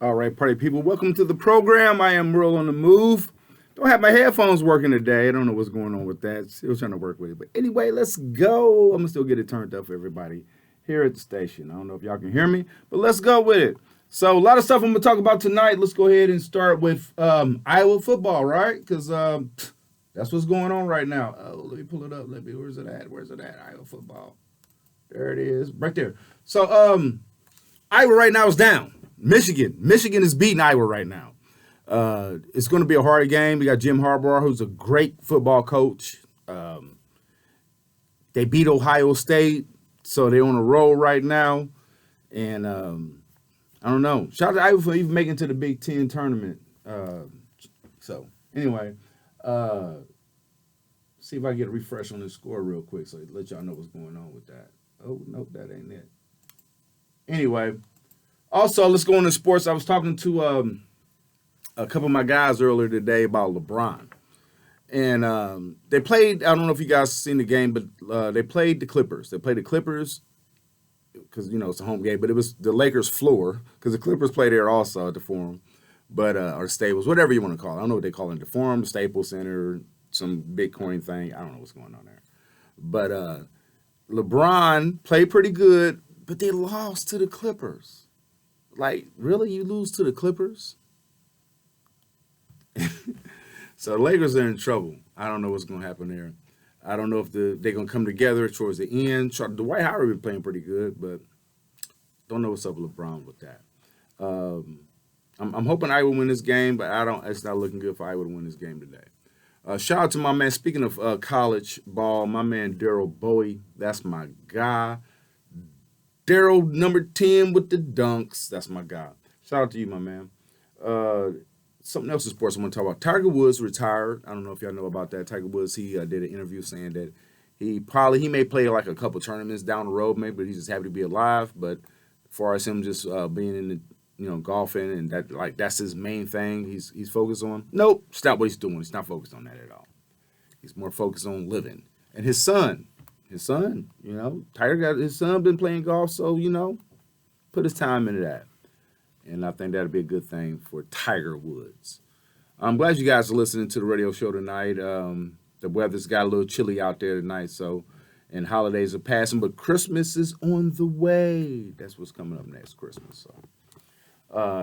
All right, party people, welcome to the program. I am Merle on the move. Don't have my headphones working today. I don't know what's going on with that. Still trying to work with it. But anyway, let's go. I'm going to still get it turned up for everybody here at the station. I don't know if y'all can hear me, but let's go with it. So, a lot of stuff I'm going to talk about tonight. Let's go ahead and start with Iowa football, right? Because that's what's going on right now. Oh, let me pull it up. Where's it at? Where's it at? Iowa football. There it is. Right there. So, Iowa right now is down. Michigan is beating Iowa right now. It's going to be a hard game. We got Jim Harbaugh, who's a great football coach. They beat Ohio State, so they're on a roll right now. And I don't know. Shout out to Iowa for even making it to the Big Ten tournament. So anyway, see if I can get a refresh on this score real quick, so let y'all know what's going on with that. Oh nope, that ain't it. Anyway. Also, let's go into sports. I was talking to a couple of my guys earlier today about LeBron. And they played, I don't know if you guys seen the game, but they played the Clippers. They played the Clippers because, it's a home game, but it was the Lakers' floor because the Clippers play there also at the Forum, or Staples, whatever you want to call it. I don't know what they call it, the Forum, the Staples Center, some Bitcoin thing. I don't know what's going on there. But LeBron played pretty good, but they lost to the Clippers. Like, really? You lose to the Clippers? So the Lakers are in trouble. I don't know what's going to happen there. I don't know if they're going to come together towards the end. Dwight Howard been playing pretty good, but don't know what's up with LeBron with that. I'm hoping I will win this game, but it's not looking good for I would win this game today. Shout out to my man. Speaking of college ball, my man Daryl Bowie. That's my guy. Daryl, number 10 with the dunks. That's my guy. Shout out to you, my man. Something else in sports I want to talk about. Tiger Woods retired. I don't know if y'all know about that. Tiger Woods, he did an interview saying that he may play like a couple tournaments down the road, maybe, but he's just happy to be alive. But as far as him just being in the, golfing and that's his main thing he's focused on. Nope, it's not what he's doing. He's not focused on that at all. He's more focused on living. And his son, Tiger got his son been playing golf, so, put his time into that. And I think that'd be a good thing for Tiger Woods. I'm glad you guys are listening to the radio show tonight. The weather's got a little chilly out there tonight, and holidays are passing, but Christmas is on the way. That's what's coming up next, Christmas. So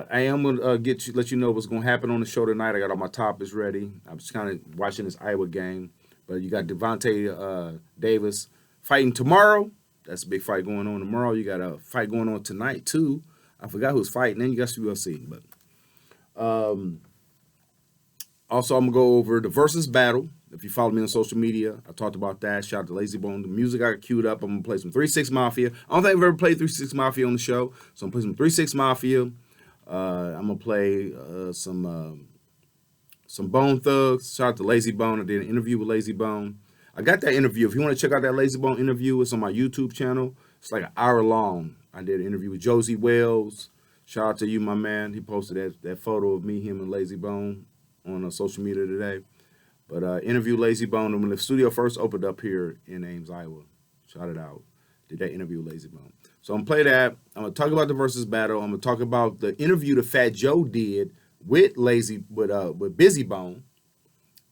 I am gonna let you know what's gonna happen on the show tonight. I got all my topics ready. I'm just kind of watching this Iowa game, but you got Devontae Davis fighting tomorrow. That's a big fight going on tomorrow. You got a fight going on tonight too. I forgot who's fighting. Then you got UFC. But also, I'm going to go over the versus battle. If you follow me on social media, I talked about that. Shout out to Lazy Bone. The music I got queued up. I'm going to play some 3-6 Mafia. I don't think I've ever played 3-6 Mafia on the show. So I'm going to play some 3-6 Mafia. I'm going to play some Bone Thugs. Shout out to Lazy Bone. I did an interview with Lazy Bone. I got that interview. If you want to check out that Lazy Bone interview, it's on my YouTube channel. It's like an hour long. I did an interview with Josie Wells. Shout out to you, my man. He posted that photo of me, him, and Lazy Bone on social media today. But interview Lazy Bone. And when the studio first opened up here in Ames, Iowa, shout it out. Did that interview with Lazy Bone. So I'm going to play that. I'm going to talk about the versus battle. I'm going to talk about the interview that Fat Joe did with Busy Bone.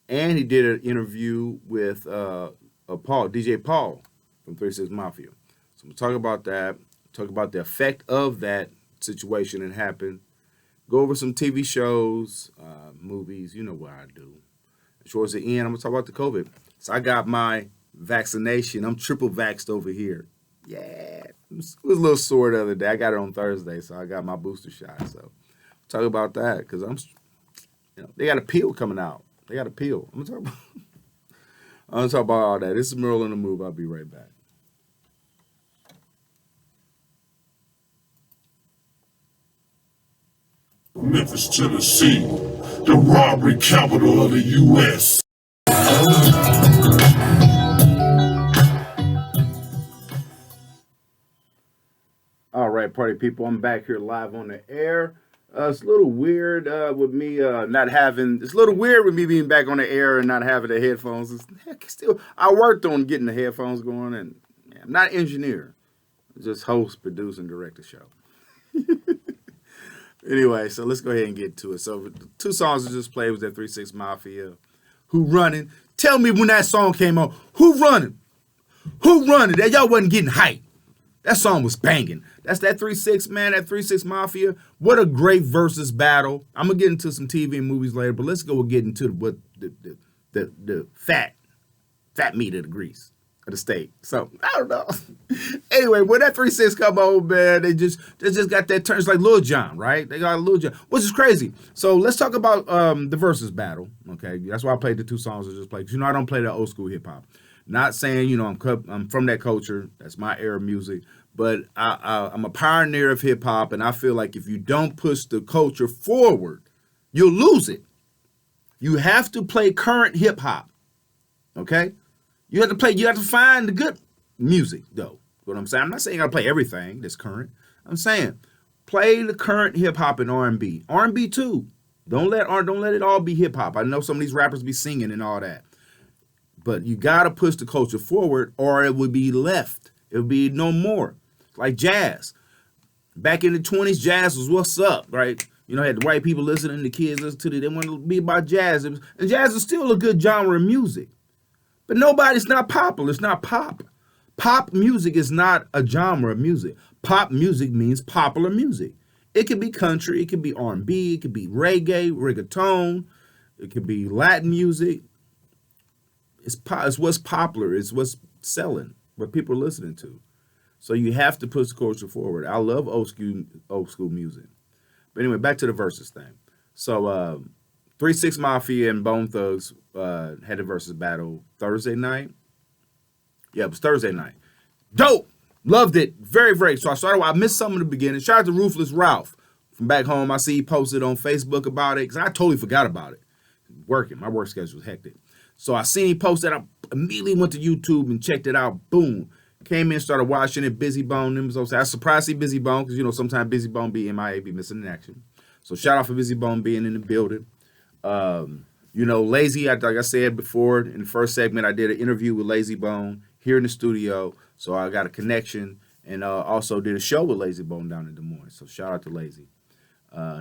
And he did an interview with DJ Paul from 3-6 Mafia. So I'm going to talk about that. Talk about the effect of that situation that happened. Go over some TV shows, movies. You know what I do. And towards the end, I'm going to talk about the COVID. So I got my vaccination. I'm triple vaxxed over here. Yeah. It was a little sore the other day. I got it on Thursday, so I got my booster shot. So talk about that because they got a pill coming out. They got a pill. I'm going to talk about all that. This is Merle on the Move. I'll be right back. Memphis, Tennessee, the robbery capital of the U.S. All right, party people, I'm back here live on the air. It's a little weird with me it's a little weird with me being back on the air and not having the headphones. I worked on getting the headphones going, and I'm not an engineer. I just host, produce, and direct the show. Anyway, so let's go ahead and get to it. So the two songs I just played was that 3-6 Mafia. Who Running? Tell me when that song came on. Who Running? Who Running? That y'all wasn't getting hype. That song was banging. That's that 3-6, man, that 3-6 Mafia. What a great versus battle. I'm going to get into some TV and movies later, but let's go get into the fat meat of the grease of the steak. So, I don't know. Anyway, when that 3-6 come on, man, they just got that turn. It's like Lil Jon, right? They got Lil Jon, which is crazy. So let's talk about the versus battle, okay? That's why I played the two songs I just played. Because, I don't play that old school hip-hop. Not saying, I'm from that culture. That's my era of music. But I'm a pioneer of hip-hop, and I feel like if you don't push the culture forward, you'll lose it. You have to play current hip-hop, okay? You have to find the good music, though. What I'm saying? I'm not saying you got to play everything that's current. I'm saying play the current hip-hop and R&B. R&B, too. Don't let it all be hip-hop. I know some of these rappers be singing and all that. But you got to push the culture forward or it would be left. It would be no more. Like jazz. Back in the 20s, jazz was what's up, right? Had the white people listening, the kids listen to it. They want to be about jazz. And jazz is still a good genre of music. But it's not popular. It's not pop. Pop music is not a genre of music. Pop music means popular music. It could be country. It could be R&B. It could be reggaeton. It could be Latin music. It's what's popular. It's what's selling, what people are listening to. So you have to push the culture forward. I love old school music. But anyway, back to the versus thing. So 3-6 Mafia and Bone Thugs had a versus battle Thursday night. Yeah, it was Thursday night. Dope. Loved it. Very, very. So I missed some of the beginning. Shout out to Ruthless Ralph from back home. I see he posted on Facebook about it because I totally forgot about it. Working. My work schedule was hectic. So I seen he posted. I immediately went to YouTube and checked it out. Boom. Came in, started watching it. Busy Bone. I was surprised to see Busy Bone because, sometimes Busy Bone be MIA, be missing in action. So shout out for Busy Bone being in the building. Lazy, like I said before in the first segment, I did an interview with Lazy Bone here in the studio. So I got a connection and also did a show with Lazy Bone down in Des Moines. So shout out to Lazy.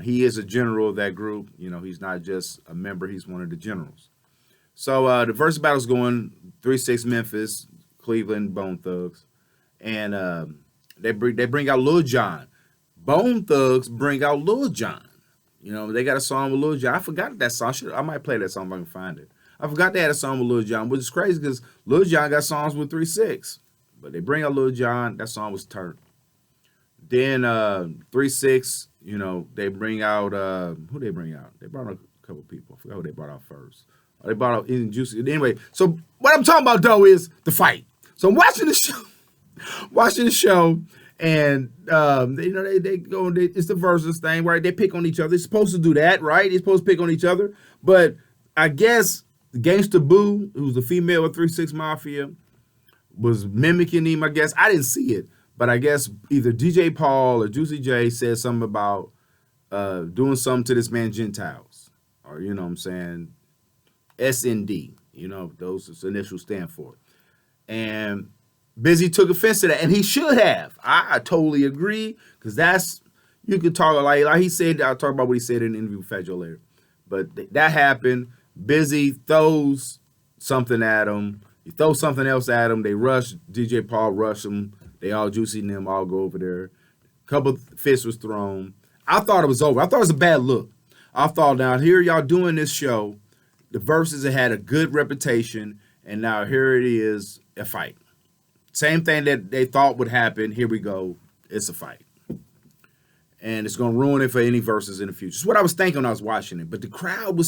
He is a general of that group. He's not just a member. He's one of the generals. So the versus battle's going 3-6 Memphis, Cleveland, Bone Thugs. And they bring out Lil Jon. Bone Thugs bring out Lil Jon. They got a song with Lil Jon. I forgot that song. I might play that song if I can find it. I forgot they had a song with Lil Jon, which is crazy because Lil Jon got songs with 3-6. But they bring out Lil Jon. That song was turned. Then 3-6, they bring out, who they bring out? They brought out a couple people. I forgot who they brought out first. They brought out in Juicy. Anyway, so what I'm talking about, though, is the fight. So I'm watching the show, and they go. It's the versus thing, right? They pick on each other. They're supposed to do that, right? They're supposed to pick on each other. But I guess Gangsta Boo, who's the female of 3-6 Mafia, was mimicking him. I guess I didn't see it, but I guess either DJ Paul or Juicy J said something about doing something to this man Gentiles, or what I'm saying. SND, those initials stand for. And Busy took offense to that, and he should have. I totally agree, because you could talk like he said. I'll talk about what he said in the interview with Fat Joe later. But that happened. Busy throws something at him. He throws something else at him. They rush. DJ Paul rushed him. They all Juicy and them all go over there. A couple fists was thrown. I thought it was over. I thought it was a bad look. I thought, now here y'all doing this show. The verses had a good reputation, and now here it is, a fight. Same thing that they thought would happen. Here we go. It's a fight. And it's going to ruin it for any verses in the future. It's what I was thinking when I was watching it. But the crowd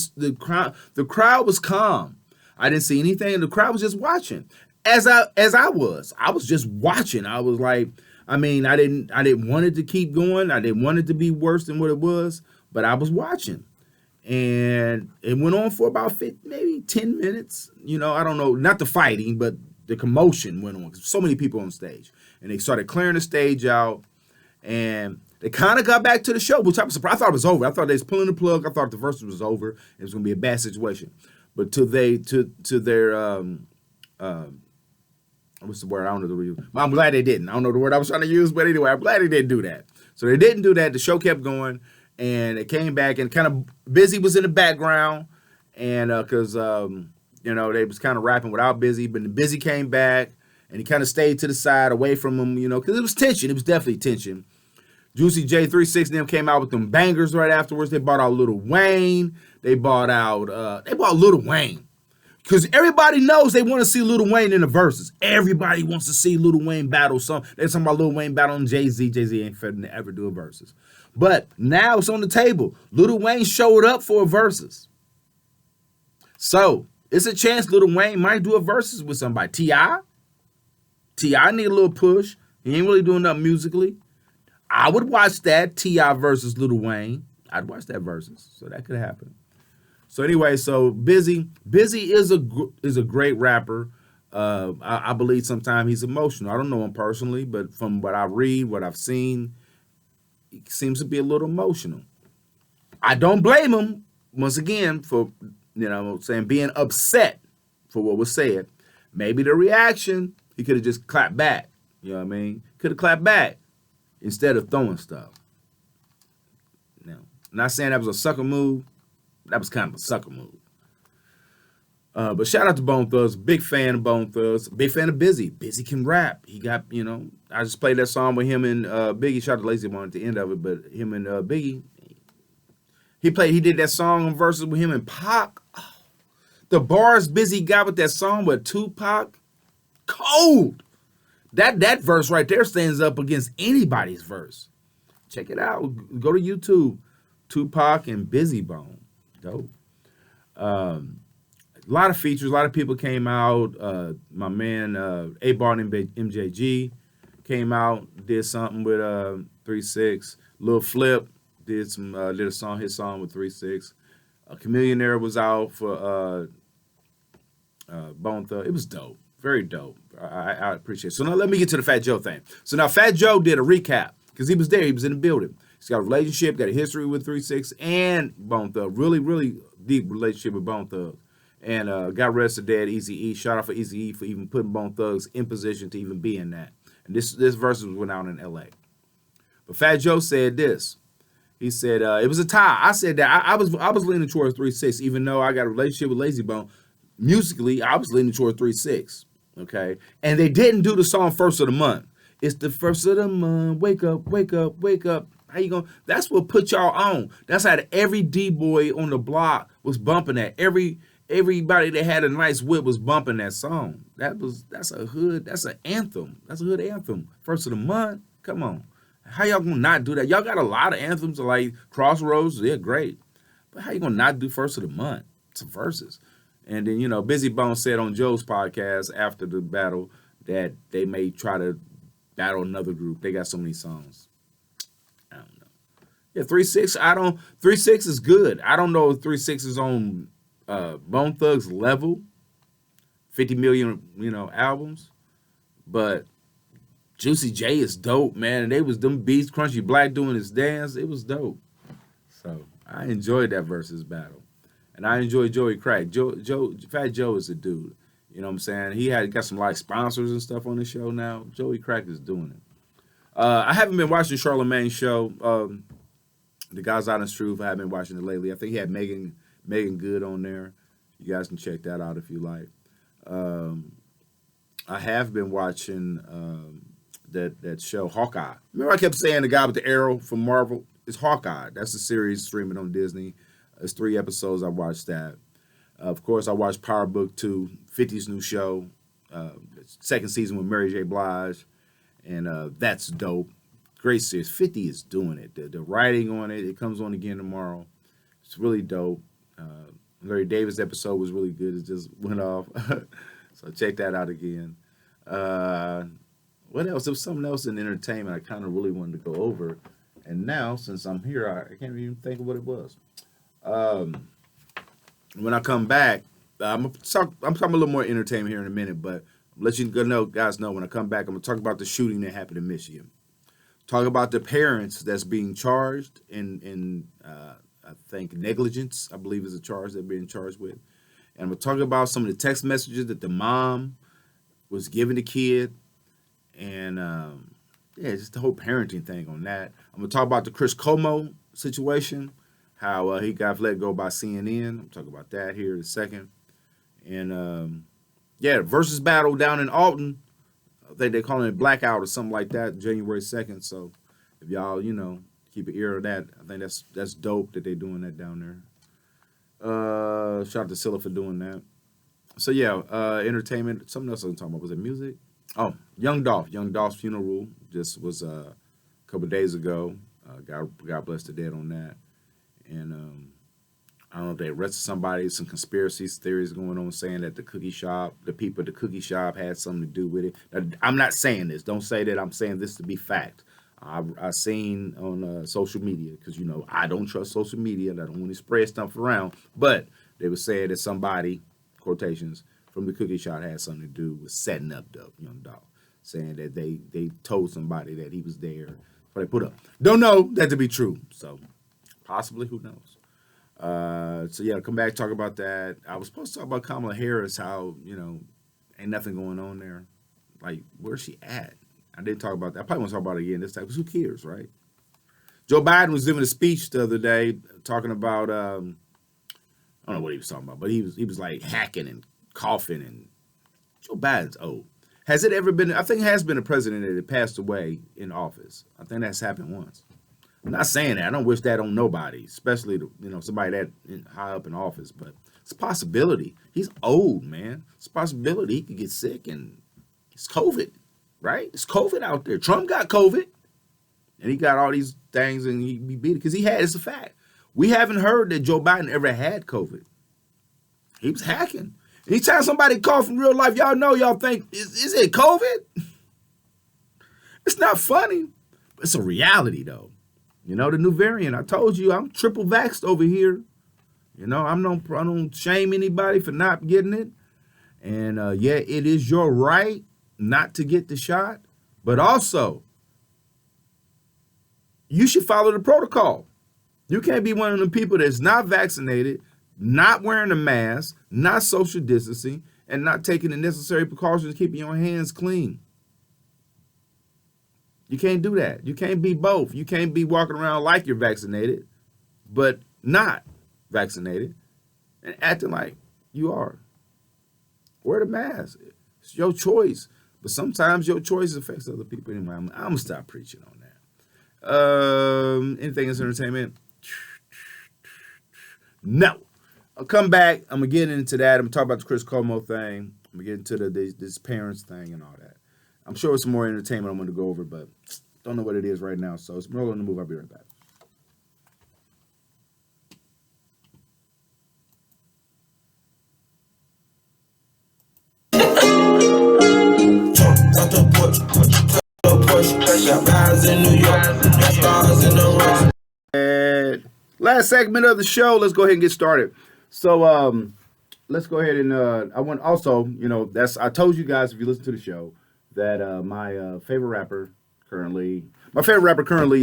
was calm. I didn't see anything. The crowd was just watching. As I was. I was just watching. I was like, I didn't want it to keep going. I didn't want it to be worse than what it was, but I was watching. And it went on for about maybe 10 minutes. I don't know, not the fighting, but the commotion went on. So many people on stage. And they started clearing the stage out. And they kind of got back to the show, which I was surprised. I thought it was over. I thought they was pulling the plug. I thought the verse was over. It was going to be a bad situation. But to their what's the word? I don't know the word. I'm glad they didn't. I don't know the word I was trying to use, but anyway, I'm glad they didn't do that. So they didn't do that. The show kept going. and it came back and kind of Busy was in the background, and because they was kind of rapping without Busy, but the Busy came back and he kind of stayed to the side away from him, because it was tension. It was definitely tension. Juicy J 3-6 and them came out with them bangers right afterwards. They bought out Lil Wayne. They bought Lil Wayne. Because everybody knows they want to see Lil Wayne in the verses. Everybody wants to see Lil Wayne battle some. They're talking about Lil Wayne battling Jay-Z. Jay-Z ain't finna to ever do a verses. But now it's on the table. Lil Wayne showed up for a verses. So it's a chance Lil Wayne might do a verses with somebody. T.I. T.I. need a little push. He ain't really doing nothing musically. I would watch that, T.I. versus Lil Wayne. I'd watch that versus, so that could happen. So anyway, so Busy is a great rapper. I believe sometimes he's emotional. I don't know him personally, but from what I read, what I've seen, he seems to be a little emotional. I don't blame him, once again, for being upset for what was said. Maybe the reaction, he could have just clapped back. You know what I mean? Could have clapped back instead of throwing stuff. Now, I'm not saying that was a sucker move. That was kind of a sucker move. But shout out to Bone Thugs. Big fan of Bone Thugs. Big fan of Busy. Busy can rap. He got, I just played that song with him and Biggie. Shout out to Lazy Bone at the end of it. But him and Biggie, he did that song on verses with him and Pac. Oh, the bars Busy got with that song with Tupac, cold. That verse right there stands up against anybody's verse. Check it out. Go to YouTube. Tupac and Busy Bone. Dope. A lot of features. A lot of people came out. My man A-Bar and MJG came out, did something with 3-6. Lil Flip did his song with 3-6. Chameleonaire was out for Bone Thug. It was dope. Very dope. I appreciate it. So now let me get to the Fat Joe thing. So now Fat Joe did a recap because he was there. He was in the building. He's got a relationship, got a history with 3-6 and Bone Thug. Really, really deep relationship with Bone Thug. And got arrested there at Eazy-E. Shout out for Eazy-E for even putting Bone Thugs in position to even be in that. And this verse went out in L.A. But Fat Joe said this. He said it was a tie. I said that I was leaning towards 3-6, even though I got a relationship with Lazy Bone. Musically, I was leaning towards 3-6. Okay, and they didn't do the song First of the Month. It's the first of the month. Wake up, wake up, wake up. How you going? That's what put y'all on. That's how every D-boy on the block was bumping that. Everybody that had a nice whip was bumping that song. That's a hood. That's an anthem. That's a hood anthem. First of the month. Come on. How y'all gonna not do that? Y'all got a lot of anthems like Crossroads. They're great. But how you gonna not do First of the Month? It's verses. And then, Busy Bone said on Joe's podcast after the battle that they may try to battle another group. They got so many songs. I don't know. Yeah, 3-6, 3-6 is good. I don't know if 3-6 is on Bone Thugs level, 50 million, albums. But Juicy J is dope, man. And they was them beats, Crunchy Black doing his dance. It was dope. So I enjoyed that versus battle. And I enjoy Joey Crack. Fat Joe is a dude. You know what I'm saying? He got some like sponsors and stuff on the show now. Joey Crack is doing it. I haven't been watching Charlamagne's show. The God's Honest Truth. I haven't been watching it lately. I think he had Megan Good on there. You guys can check that out if you like. I have been watching that show Hawkeye. Remember I kept saying the guy with the arrow from Marvel? It's Hawkeye. That's the series streaming on Disney. It's 3 episodes. I watched that. Of course, I watched Power Book 2, 50's new show. Second season with Mary J. Blige. And that's dope. Great series. 50 is doing it. The writing on it, it comes on again tomorrow. It's really dope. Larry Davis episode was really good. It just went off. So check that out again. What else? There was something else in entertainment I kind of really wanted to go over. And now, since I'm here, I can't even think of what it was. When I come back, I'm talking a little more entertainment here in a minute, but let you guys know when I come back, I'm going to talk about the shooting that happened in Michigan. Talk about the parents that's being charged in I think negligence, I believe is a charge they're being charged with. And I'm going to talk about some of the text messages that the mom was giving the kid. And just the whole parenting thing on that. I'm going to talk about the Chris Cuomo situation, how he got let go by CNN. I'm talking about that here in a second. And yeah, versus battle down in Alton. I think they're calling it blackout or something like that, January 2nd. So if y'all, keep an ear of that, I think that's dope that they're doing that down there. Shout out to Scylla for doing that. So yeah, entertainment. Something else I was talking about. Was it music? Oh, Young Dolph. Young Dolph's funeral just was a couple days ago. God bless the dead on that. And I don't know if they arrested somebody. Some conspiracy theories going on saying that the people at the cookie shop had something to do with it. Now, I'm not saying this. Don't say that I'm saying this to be fact. I seen on social media because I don't trust social media and I don't want to spread stuff around. But they were saying that somebody, quotations, from the cookie shop had something to do with setting up the Young Dolph, saying that they told somebody that he was there. But they put up. Don't know that to be true. So possibly, who knows? So yeah, come back, talk about that. I was supposed to talk about Kamala Harris, how, ain't nothing going on there. Like, where's she at? I didn't talk about that. I probably won't talk about it again this time, because who cares, right? Joe Biden was giving a speech the other day talking about, I don't know what he was talking about, but he was like hacking and coughing, and Joe Biden's old. Has it ever been, I think it has been a president that passed away in office. I think that's happened once. I'm not saying that. I don't wish that on nobody, especially somebody that high up in office. But it's a possibility. He's old, man. It's a possibility he could get sick, and it's COVID, right? It's COVID out there. Trump got COVID, and he got all these things, and he beat it because he had. It's a fact. We haven't heard that Joe Biden ever had COVID. He was hacking. Anytime somebody cough in real life, y'all think, is it COVID? It's not funny. But it's a reality, though. The new variant. I told you I'm triple vaxxed over here. I don't shame anybody for not getting it. And yeah, it is your right not to get the shot. But also, you should follow the protocol. You can't be one of the people that's not vaccinated, not wearing a mask, not social distancing, and not taking the necessary precautions, keeping your hands clean. You can't do that. You can't be both. You can't be walking around like you're vaccinated, but not vaccinated, and acting like you are. Wear the mask. It's your choice. But sometimes your choice affects other people. Anyway, I'm going to stop preaching on that. Anything else entertainment? No. I'll come back. I'm going to get into that. I'm going to talk about the Chris Cuomo thing. I'm going to get into this parents thing and all that. I'm sure it's some more entertainment I'm going to go over, but don't know what it is right now. So it's rolling the move. I'll be right back. And last segment of the show. Let's go ahead and get started. So let's go ahead and I want also, I told you guys if you listen to the show that my favorite rapper currently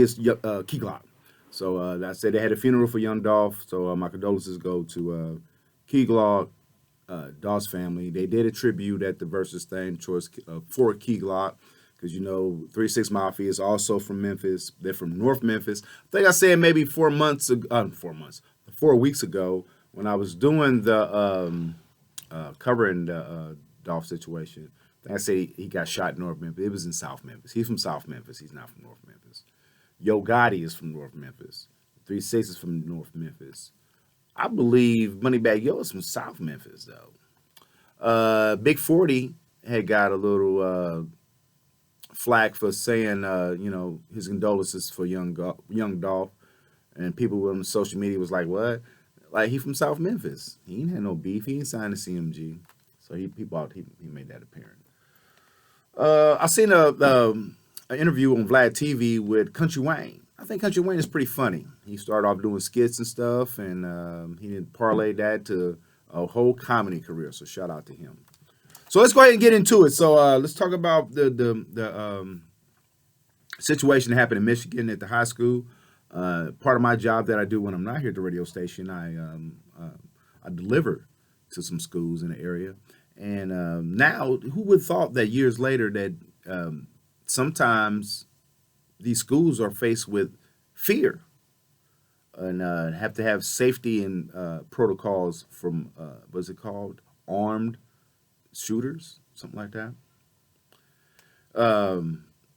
is Key Glock. So I said they had a funeral for Young Dolph. So my condolences go to Key Glock, Dolph's family. They did a tribute at the Versus thing for Key Glock. Because 3-6 Mafia is also from Memphis. They're from North Memphis. I think I said maybe 4 weeks ago when I was doing the covering the Dolph situation. I said he got shot in North Memphis. It was in South Memphis. He's from South Memphis. He's not from North Memphis. Yo Gotti is from North Memphis. 3-6 is from North Memphis. I believe Moneybagg Yo is from South Memphis, though. Big 40 had got a little flack for saying, his condolences for young Dolph. And people on social media was like, what? Like, he from South Memphis. He ain't had no beef. He ain't signed to CMG. So he made that apparent. I seen an interview on Vlad TV with Country Wayne. I think Country Wayne is pretty funny. He started off doing skits and stuff, and he did parlay that to a whole comedy career. So shout out to him. So let's go ahead and get into it. So let's talk about the situation that happened in Michigan at the high school. Part of my job that I do when I'm not here at the radio station, I deliver to some schools in the area. And now, who would have thought that years later that sometimes these schools are faced with fear? and have to have safety and protocols from what's it called? Armed shooters, something like that.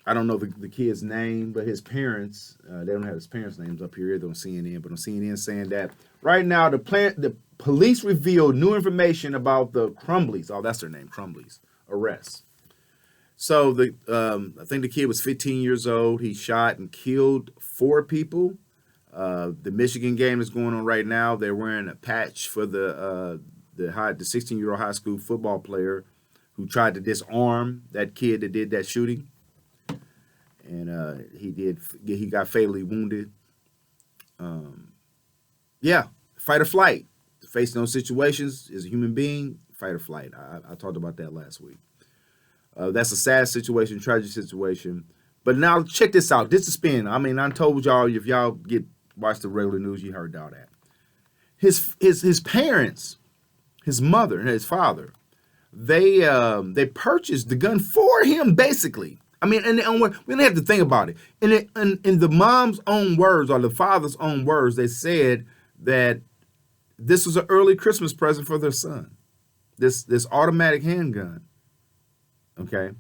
I don't know the kid's name, but his parents, they don't have his parents' names up here either on CNN, but on CNN saying that right now the police revealed new information about the Crumbleys. Oh, that's their name, Crumbleys arrests. So I think the kid was 15 years old. He shot and killed 4 people. The Michigan game is going on right now. They're wearing a patch for the 16-year-old high school football player who tried to disarm that kid that did that shooting, and he got fatally wounded. Yeah, fight or flight. Facing those situations as a human being, fight or flight. I talked about that last week. That's a sad situation, tragic situation. But now check this out. This is spin. I mean, I told y'all if y'all watch the regular news, you heard all that. His parents, his mother and his father, they purchased the gun for him, basically. I mean, and we don't have to think about it. In the mom's own words or the father's own words, they said that this was an early Christmas present for their son. This automatic handgun. Okay,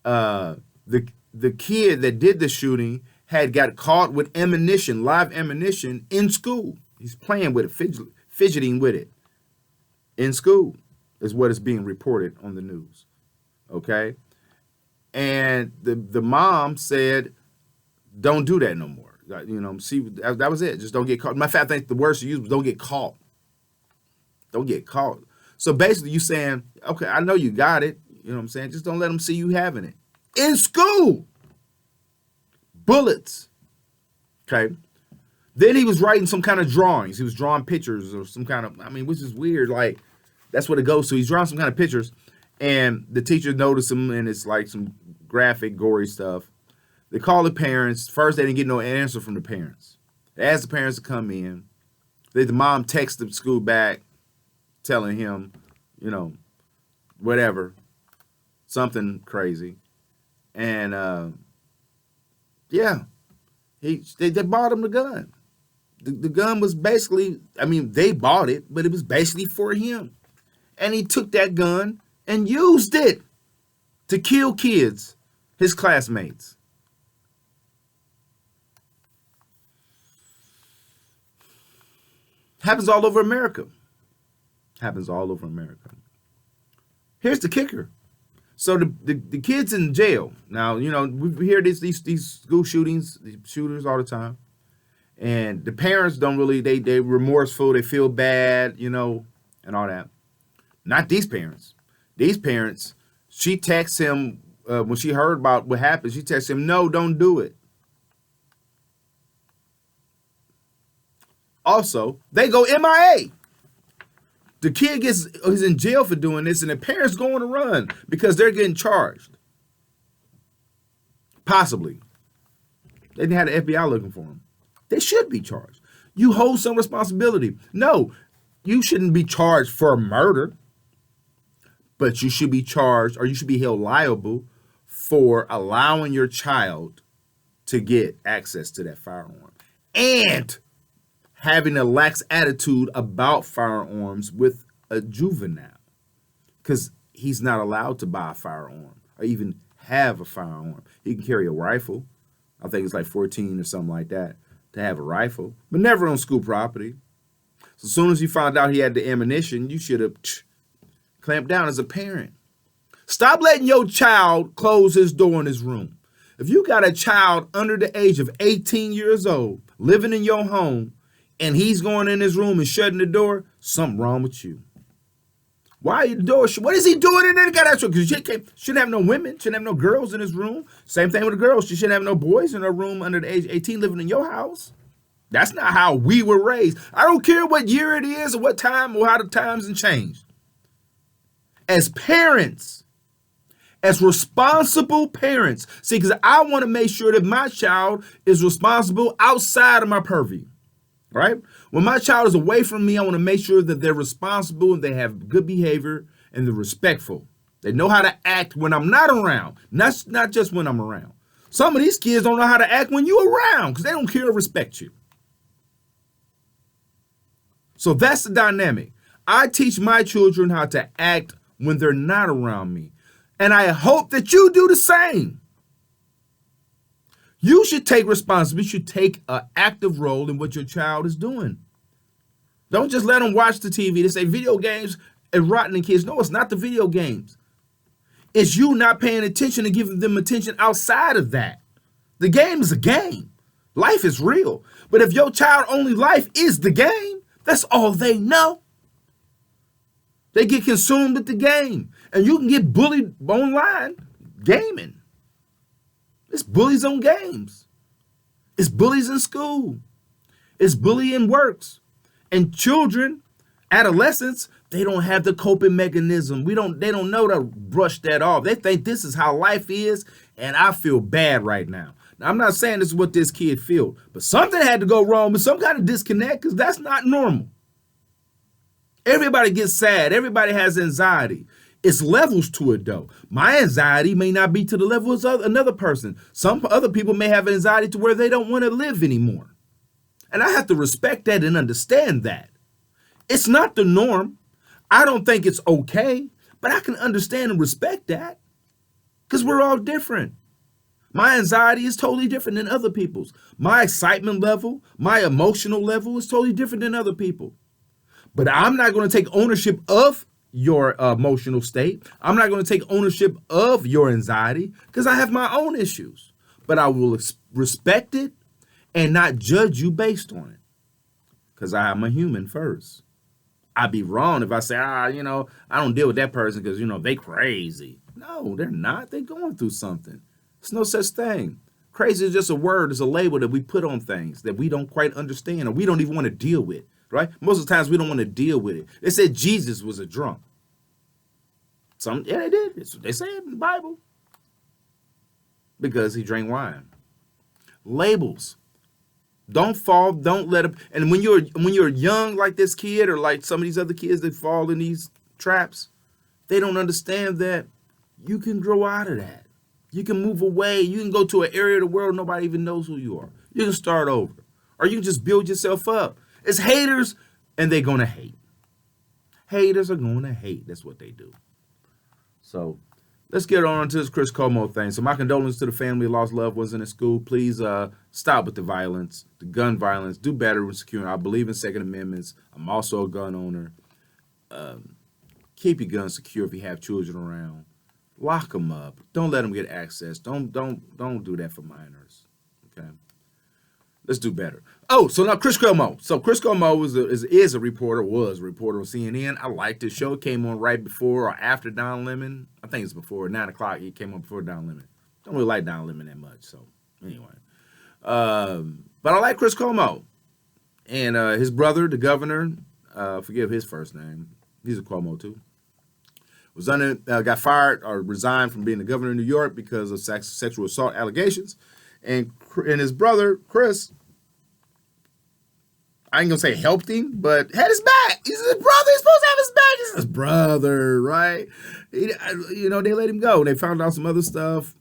the kid that did the shooting had got caught with ammunition, live ammunition in school. He's playing with it, fidgeting with it in school, is what is being reported on the news. Okay, and the mom said, "Don't do that no more." See, that was it. Just don't get caught. Matter of fact, I think the words she used was "don't get caught." Don't get caught. So basically, you saying, "Okay, I know you got it. You know what I'm saying? Just don't let them see you having it in school." Bullets. Okay. Then he was writing some kind of drawings. He was drawing pictures or some kind of, which is weird. Like, that's what it goes to. He's drawing some kind of pictures, and the teacher noticed him, and it's like some graphic, gory stuff. They call the parents. First, they didn't get no answer from the parents. They asked the parents to come in. The mom texted the school back, telling him, whatever, something crazy. And, yeah, they bought him the gun. The gun was basically, they bought it, but it was basically for him. And he took that gun and used it to kill kids, his classmates. Happens all over America. Happens all over America. Here's the kicker. So the kids in jail. Now, we hear these school shootings, these shooters all the time. And the parents don't really, they remorseful, they feel bad, and all that. Not these parents. These parents, she texts him, when she heard about what happened, she texts him, "No, don't do it." Also, they go MIA. The kid is in jail for doing this, and the parents go on a run because they're getting charged. Possibly. They didn't have the FBI looking for them. They should be charged. You hold some responsibility. No, you shouldn't be charged for murder, but you should be charged, or you should be held liable for allowing your child to get access to that firearm and having a lax attitude about firearms with a juvenile, because he's not allowed to buy a firearm or even have a firearm. He can carry a rifle. I think it's like 14 or something like that to have a rifle, but never on school property. So as soon as you found out he had the ammunition, you should have clamped down as a parent. Stop letting your child close his door in his room. If you got a child under the age of 18 years old living in your home and he's going in his room and shutting the door, something wrong with you. Why are the door? What is he doing in there? Because she shouldn't have no women, shouldn't have no girls in his room. Same thing with the girls. She shouldn't have no boys in her room under the age of 18 living in your house. That's not how we were raised. I don't care what year it is or what time or how the times have changed. As parents, as responsible parents, see, because I want to make sure that my child is responsible outside of my purview. Right? When my child is away from me, I want to make sure that they're responsible and they have good behavior and they're respectful. They know how to act when I'm not around, not just when I'm around. Some of these kids don't know how to act when you're around because they don't care or respect you. So that's the dynamic. I teach my children how to act when they're not around me. And I hope that you do the same. You should take responsibility. You should take an active role in what your child is doing. Don't just let them watch the TV. They say video games are rotting kids. No, it's not the video games. It's you not paying attention and giving them attention outside of that. The game is a game. Life is real. But if your child only life is the game, that's all they know. They get consumed with the game. And you can get bullied online gaming. It's bullies on games. It's bullies in school. It's bullying works. And children, adolescents, they don't have the coping mechanism. They don't know to brush that off. They think this is how life is, and I feel bad right now. Now, I'm not saying this is what this kid feels, but something had to go wrong with some kind of disconnect because that's not normal. Everybody gets sad. Everybody has anxiety. It's levels to it, though. My anxiety may not be to the level of another person. Some other people may have anxiety to where they don't want to live anymore. And I have to respect that and understand that. It's not the norm. I don't think it's okay, but I can understand and respect that because we're all different. My anxiety is totally different than other people's. My excitement level, my emotional level is totally different than other people. But I'm not going to take ownership of your emotional state. I'm not going to take ownership of your anxiety because I have my own issues. But I will respect it and not judge you based on it because I am a human first. I'd be wrong if I say, I don't deal with that person because, they crazy. No, they're not. They're going through something. There's no such thing. Crazy is just a word, it's a label that we put on things that we don't quite understand or we don't even want to deal with, right? Most of the times we don't want to deal with it. They said Jesus was a drunk. They did. They say it in the Bible. Because he drank wine. Labels. Don't fall, don't let them. And when you're young like this kid or like some of these other kids that fall in these traps, they don't understand that you can grow out of that. You can move away. You can go to an area of the world nobody even knows who you are. You can start over. Or you can just build yourself up. It's haters, and they're going to hate. Haters are going to hate. That's what they do. So let's get on to this Chris Como thing. So my condolences to the family lost loved ones in the school. Please stop with the violence, the gun violence. Do better with securing. I believe in Second Amendments. I'm also a gun owner. Keep your guns secure if you have children around. Lock them up. Don't let them get access. Don't do that for minors. Okay. Let's do better. Oh, so now Chris Como. So Chris Como was a reporter on CNN. I liked his show. It came on right before or after Don Lemon. I think it's before 9 o'clock. He came on before Don Lemon. Don't really like Don Lemon that much. So anyway, but I like Chris Como and his brother, the governor. Forgive his first name. He's a Cuomo too. Got fired or resigned from being the governor of New York because of sexual assault allegations. And his brother, Chris, I ain't gonna say helped him, but had his back. He's his brother. He's supposed to have his back. He's his brother, right? They let him go. They found out some other stuff,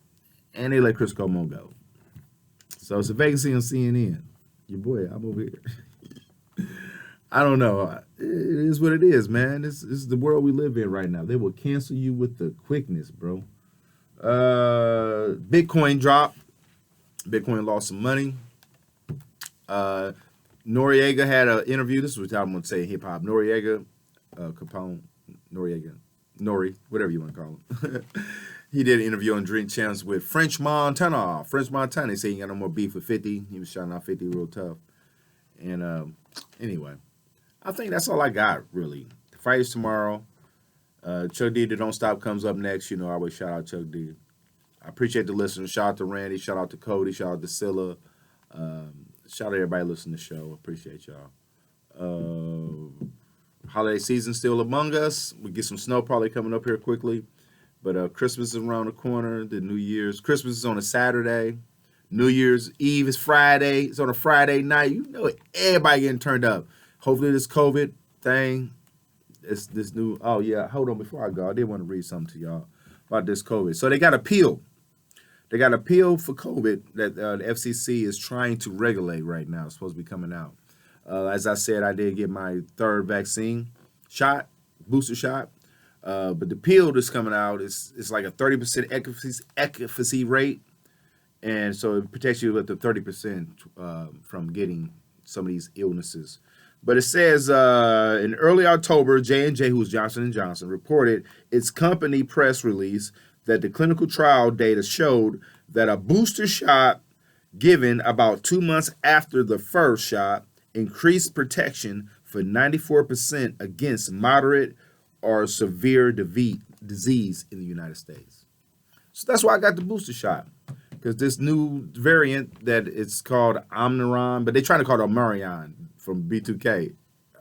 and they let Chris Como go. So it's a vacancy on CNN. Your boy, I'm over here. I don't know. It is what it is, man. This is the world we live in right now. They will cancel you with the quickness, bro. Bitcoin dropped. Bitcoin lost some money. Noriega had an interview. This is what I'm going to say hip hop. Noriega, Capone, Noriega, Nori, whatever you want to call him. He did an interview on Drink Champs with French Montana. French Montana, he said he got no more beef with 50. He was shouting out 50 real tough. And anyway, I think that's all I got, really. The fight is tomorrow. Chuck D, the Don't Stop comes up next. I always shout out Chuck D. I appreciate the listeners. Shout out to Randy. Shout out to Cody. Shout out to Scylla. Shout out to everybody listening to the show. Appreciate y'all. Holiday season still among us. We get some snow probably coming up here quickly. But Christmas is around the corner. The New Year's. Christmas is on a Saturday. New Year's Eve is Friday. It's on a Friday night. Everybody getting turned up. Hopefully this COVID thing, this new, oh yeah, hold on before I go. I did want to read something to y'all about this COVID. So they got appeal. They got appeal for COVID that the FCC is trying to regulate right now. It's supposed to be coming out. As I said, I did get my third vaccine shot, booster shot. But the pill that's coming out is like a 30% efficacy rate, and so it protects you with the 30% from getting some of these illnesses. But it says in early October, J&J, who's Johnson and Johnson, reported its company press release that the clinical trial data showed that a booster shot given about 2 months after the first shot increased protection for 94% against moderate or severe disease in the United States. So that's why I got the booster shot, because this new variant that it's called Omicron, but they're trying to call it Omarion from B2K.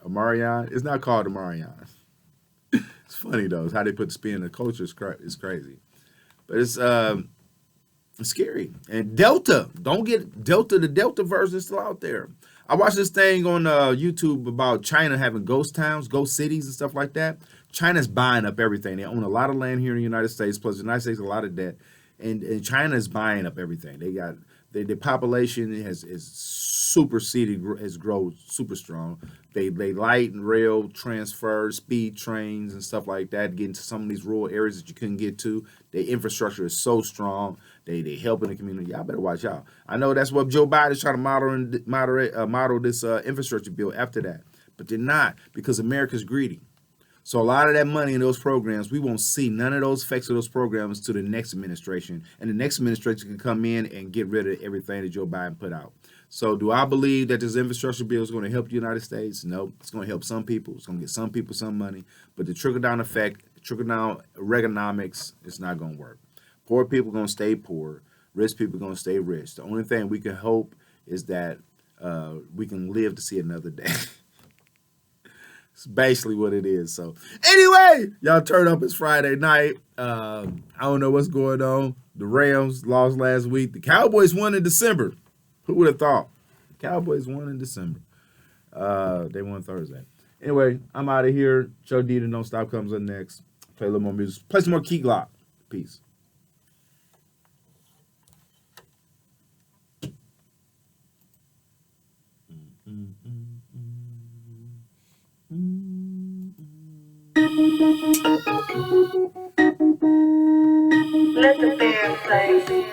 Omarion, it's not called Omarion. It's funny though, it's how they put the spin in the culture is crazy. But it's scary. And Delta, don't get Delta. The Delta version is still out there. I watched this thing on YouTube about China having ghost towns, ghost cities, and stuff like that. China's buying up everything. They own a lot of land here in the United States, plus the United States has a lot of debt, and China is buying up everything. They got the population has superseded, has grown super strong. They light and rail transfer, speed trains and stuff like that, getting to some of these rural areas that you couldn't get to. Their infrastructure is so strong. They helping the community. Y'all better watch out. I know that's what Joe Biden is trying to model this infrastructure bill after that, but they're not, because America's greedy. So a lot of that money in those programs, we won't see none of those effects of those programs to the next administration. And the next administration can come in and get rid of everything that Joe Biden put out. So do I believe that this infrastructure bill is going to help the United States? No. It's going to help some people. It's going to get some people some money. But the trickle-down effect, trickle-down Reaganomics, it's not going to work. Poor people are going to stay poor. Rich people are going to stay rich. The only thing we can hope is that we can live to see another day. It's basically what it is. So anyway, y'all turn up. It's Friday night. I don't know what's going on. The Rams lost last week. The Cowboys won in December. Who would have thought? The Cowboys won in December. They won Thursday. Anyway, I'm out of here. Joe D, Don't Stop comes up next. Play a little more music. Play some more Key Glock. Peace. Let the band play.